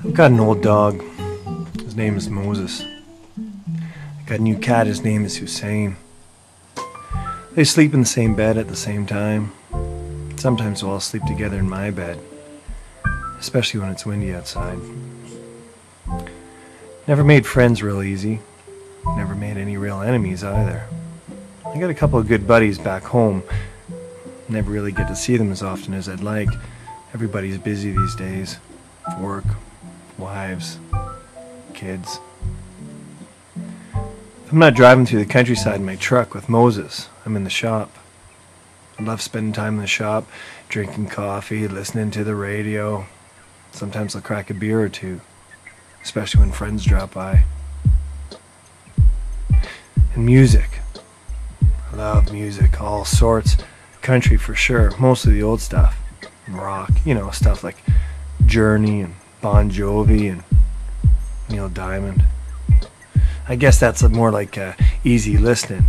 I've got an old dog. His name is Moses. I got a new cat. His name is Hussein. They sleep in the same bed at the same time. Sometimes we'll all sleep together in my bed, especially when it's windy outside. Never made friends real easy. Never made any real enemies either. I got a couple of good buddies back home. Never really get to see them as often as I'd like. Everybody's busy these days. Work, wives, kids. If I'm not driving through the countryside in my truck with Moses, I'm in the shop. I love spending time in the shop, drinking coffee, listening to the radio. Sometimes I'll crack a beer or two, especially when friends drop by. And music. I love music, all sorts. Country for sure, mostly the old stuff. Rock, stuff like Journey and Bon Jovi and Neil Diamond. I guess that's more like easy listening,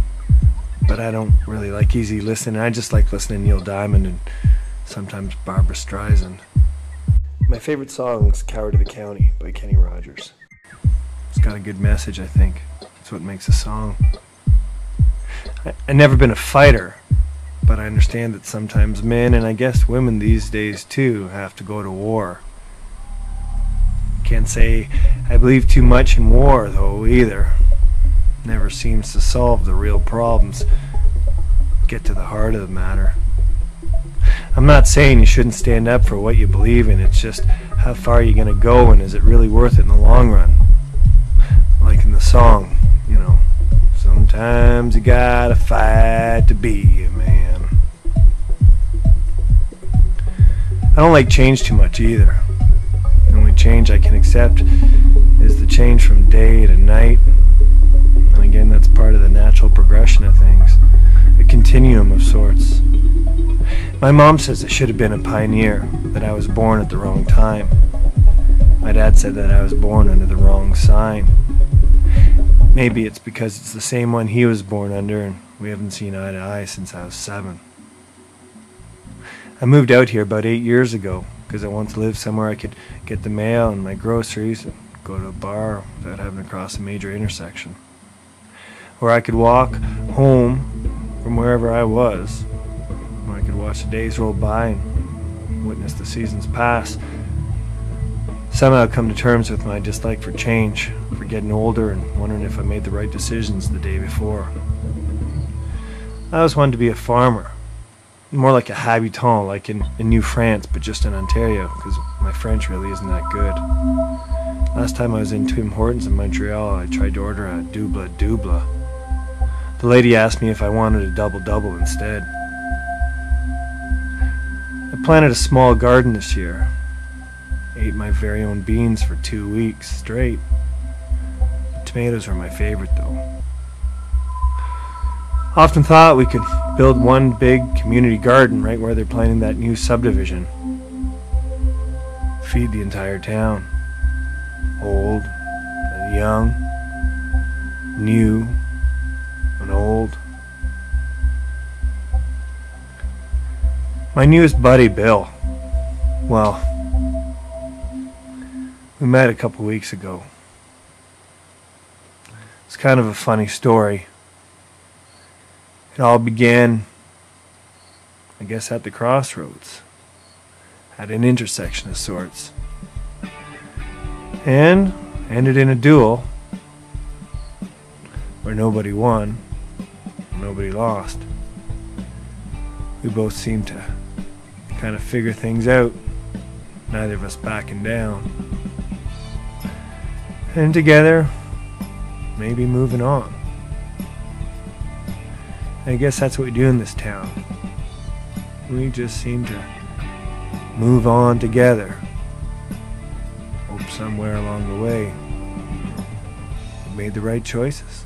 but I don't really like easy listening. I just like listening to Neil Diamond and sometimes Barbra Streisand. My favorite song is Coward of the County by Kenny Rogers. It's got a good message, I think. That's what makes a song. I've never been a fighter, but I understand that sometimes men, and I guess women these days too, have to go to war. Can't say I believe too much in war, though, either. Never seems to solve the real problems, get to the heart of the matter. I'm not saying you shouldn't stand up for what you believe in, it's just how far are you going to go and is it really worth it in the long run? Like in the song, sometimes you gotta fight to be a man. I don't like change too much either. The only change I can accept is the change from day to night. And again, that's part of the natural progression of things. A continuum of sorts. My mom says I should have been a pioneer, that I was born at the wrong time. My dad said that I was born under the wrong sign. Maybe it's because it's the same one he was born under and we haven't seen eye to eye since I was 7. I moved out here about 8 years ago because I wanted to live somewhere I could get the mail and my groceries and go to a bar without having to cross a major intersection. Where I could walk home from wherever I was, where I could watch the days roll by and witness the seasons pass. Somehow come to terms with my dislike for change, for getting older and wondering if I made the right decisions the day before. I always wanted to be a farmer. More like a habitant, like in New France, but just in Ontario, because my French really isn't that good. Last time I was in Tim Hortons in Montreal, I tried to order a double double. The lady asked me if I wanted a double instead. I planted a small garden this year. Ate my very own beans for 2 weeks straight. The tomatoes are my favorite though. Often thought we could build one big community garden right where they're planning that new subdivision. Feed the entire town. Old and young, new and old. My newest buddy, Bill, well, we met a couple weeks ago. It's kind of a funny story. It all began, I guess, at the crossroads, at an intersection of sorts, and ended in a duel where nobody won, nobody lost. We both seemed to kind of figure things out, neither of us backing down, and together, maybe moving on. I guess that's what we do in this town. We just seem to move on together. Hope somewhere along the way we made the right choices.